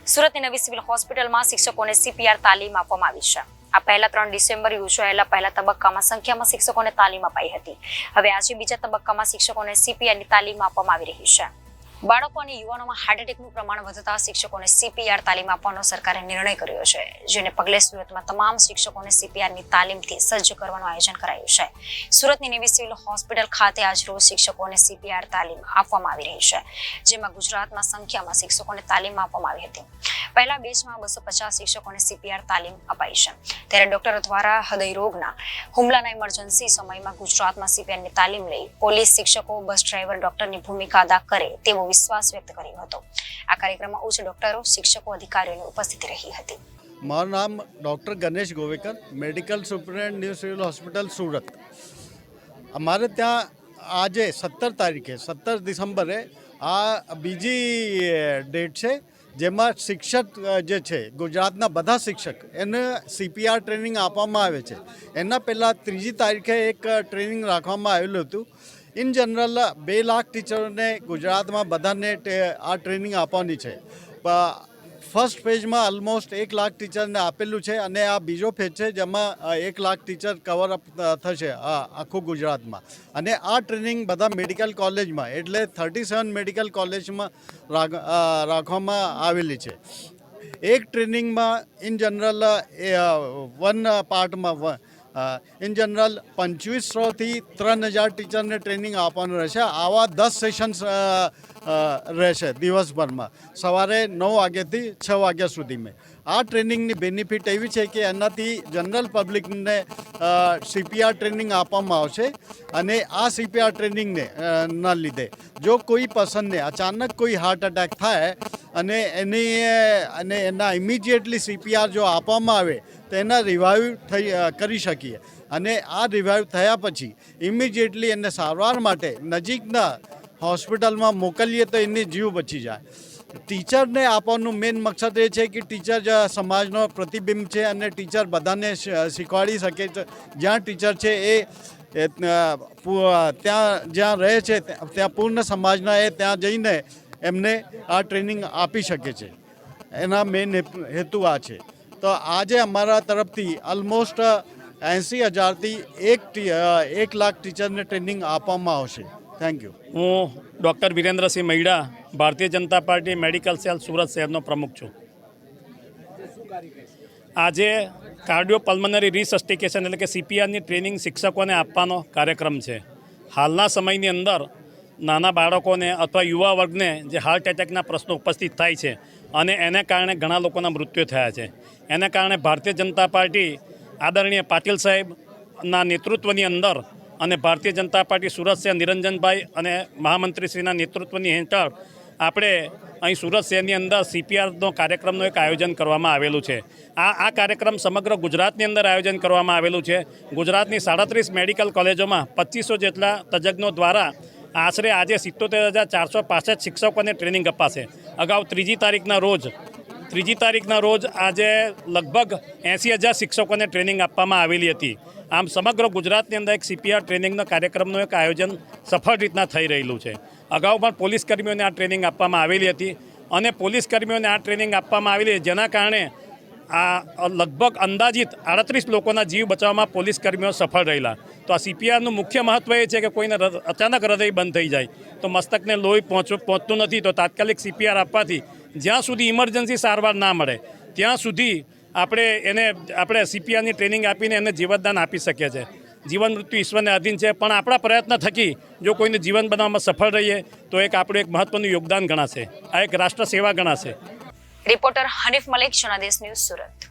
સુરતની નવી સિવિલ હોસ્પિટલમાં શિક્ષકોને CPR તાલીમ આપવામાં આવી છે। આ પહેલા 3 ડિસેમ્બર યોજાયેલા પહેલા તબક્કામાં સંખ્યામાં શિક્ષકોને તાલીમ અપાઈ હતી। હવે આજે બીજા તબક્કામાં શિક્ષકોને CPR ની તાલીમ આપવામાં આવી રહી છે। બાળકો અને યુવાનોમાં હાર્ટ એટેકનું પ્રમાણ વધતા શિક્ષકોને CPR તાલીમ આપવાનો સરકારે નિર્ણય કર્યો છે, જેને પગલે સુરતમાં તમામ શિક્ષકોને CPR ની તાલીમથી સજ્જ કરવાનું આયોજન કરાયું છે। સુરતની નવી સિવિલ હોસ્પિટલ ખાતે આજ રોજ શિક્ષકોને CPR તાલીમ આપવામાં આવી રહી છે, જેમાં ગુજરાતમાં સંખ્યામાં શિક્ષકોને તાલીમ આપવામાં આવી હતી। પહેલા બેચમાં 250 શિક્ષકોને CPR તાલીમ અપાઈ છે, ત્યારે ડોક્ટરો દ્વારા હૃદય રોગના હુમલાના ઇમરજન્સી સમયમાં ગુજરાતમાં CPR ની તાલીમ લઈ પોલીસ શિક્ષકો, બસ ડ્રાઈવર, ડોક્ટરની ભૂમિકા અદા કરે તેવો વિશ્વાસ વ્યક્ત કર્યો હતો। આ કાર્યક્રમમાં ઉચ્ચ ડોક્ટરો, શિક્ષકો, અધિકારીઓની ઉપસ્થિતિ રહી હતી। મારું નામ doctor Ganesh Govekar, medical superintendent new civil hospital Surat. અમારે ત્યાં આજે 17 તારીખે 17 ડિસેમ્બરે આ બીજી ડેટ છે, જેમાં શિક્ષક જે છે ગુજરાતના બધા શિક્ષક એને CPR ટ્રેનિંગ આપવામાં આવે છે। એના પહેલાં 3જી તારીખે એક ટ્રેનિંગ રાખવામાં આવેલું હતું। ઇન જનરલ 2 લાખ ટીચરોને ગુજરાતમાં બધાને આ ટ્રેનિંગ આપવાની છે। ફર્સ્ટ ફેઝમાં ઓલમોસ્ટ 1 લાખ ટીચરને આપેલું છે, અને આ બીજો ફેઝ છે જેમાં 1 લાખ ટીચર કવર અપ થશે આખું ગુજરાતમાં। અને આ ટ્રેનિંગ બધા મેડિકલ કોલેજમાં એટલે 37 મેડિકલ કોલેજમાં રાખવામાં આવેલી છે। એક ટ્રેનિંગમાં ઇન જનરલ વન પાર્ટમાં ઇન જનરલ 2500થી 3000 ટીચરને ટ્રેનિંગ આપવાનું રહેશે। આવા 10 સેશન્સ રહેશે દિવસભરમાં, સવારે 9 વાગ્યાથી 6 વાગ્યા સુધીમાં। આ ટ્રેનિંગની બેનિફિટ એવી છે કે એનાથી જનરલ પબ્લિકને CPR ટ્રેનિંગ આપવામાં આવશે, અને આ CPR ટ્રેનિંગને ના લીધે જો કોઈ પર્સનને અચાનક કોઈ હાર્ટ એટેક થાય અને એના ઇમિડિયેટલી CPR જો આપવામાં આવે તો એના રિવાઈવ કરી શકીએ, અને આ રિવાઈવ થયા પછી ઇમિડિયેટલી એને સારવાર માટે નજીકના હોસ્પિટલમાં મોકલીએ તો એની જીવ બચી જાય। ટીચરને આપવાનું મેઇન મકસદ એ છે કે ટીચર સમાજનો પ્રતિબિંબ છે, અને ટીચર બધાને શીખવાડી શકે છે। જ્યાં ટીચર છે એ ત્યાં જ્યાં રહે છે ત્યાં પૂર્ણ સમાજના એ ત્યાં જઈને એમને આ ટ્રેનિંગ આપી શકે છે। એના મેઇન હેતુ આ છે। તો આજે અમારા તરફથી ઓલમોસ્ટ 80,000થી 1 લાખ ટીચરને ટ્રેનિંગ આપવામાં આવશે। Thank you. હું doctor Virendrasinh મૈડા, Bharatiya Janata party medical cell Surat શહેરનો પ્રમુખ છું। આજે કાર્ડિયો પલ્મનરી રિસસ્ટિકેશન એટલે કે CPRની ટ્રેનિંગ શિક્ષકોને આપવાનો કાર્યક્રમ છે। હાલના સમયની અંદર નાના બાળકોને અથવા યુવા વર્ગને જે હાર્ટ એટેકના પ્રશ્નો ઉપસ્થિત થાય છે, અને એને કારણે ઘણા લોકોના મૃત્યુ થયા છે। એને કારણે ભારતીય જનતા પાર્ટી આદરણીય પાટીલ સાહેબના નેતૃત્વની અંદર અને ભારતીય જનતા પાર્ટી સુરત શહેર નિરંજનભાઈ અને મહામંત્રીશ્રીના નેતૃત્વની હેઠળ આપણે અહીં સુરત શહેરની અંદર CPRનો કાર્યક્રમનું એક આયોજન કરવામાં આવેલું છે। આ કાર્યક્રમ સમગ્ર ગુજરાતની અંદર આયોજન કરવામાં આવેલું છે। ગુજરાતની 37 મેડિકલ કોલેજોમાં 2500 જેટલા તજજ્ઞો દ્વારા આશરે આજે 77,465 શિક્ષકોને ટ્રેનિંગ અપાશે। અગાઉ 3જી તારીખના રોજ આજે લગભગ 80,000 શિક્ષકોને ટ્રેનિંગ આપવામાં આવેલી હતી। આમ સમગ્ર ગુજરાતની અંદર એક CPR ટ્રેનિંગના કાર્યક્રમનું એક આયોજન સફળ રીતના થઈ રહેલું છે। અગાઉ પણ પોલીસ કર્મીઓને આ ટ્રેનિંગ આપવામાં આવેલી હતી, અને પોલીસ કર્મીઓને આ ટ્રેનિંગ આપવામાં આવેલી, જેના કારણે આ લગભગ અંદાજિત 38 લોકોના જીવ બચાવવામાં પોલીસ કર્મીઓ સફળ રહેલા। તો આ CPRનું મુખ્ય મહત્ત્વ એ છે કે કોઈને અચાનક હૃદય બંધ થઈ જાય તો મસ્તકને લોહી પહોંચતું નથી, તો તાત્કાલિક CPR આપવાથી જ્યાં સુધી ઇમરજન્સી સારવાર ના મળે ત્યાં સુધી આપણે CPRની ટ્રેનિંગ આપીને એને જીવતદાન આપી શકીએ છીએ। જીવન મૃત્યુ ઈશ્વરને અધીન છે, પણ આપણા પ્રયત્ન થકી જો કોઈને જીવન બનાવવામાં સફળ રહીએ તો એક આપણું એક મહત્ત્વનું યોગદાન ગણાશે। આ એક રાષ્ટ્ર સેવા ગણાશે। Reporter Hanif Malik, Janadesh news, Surat.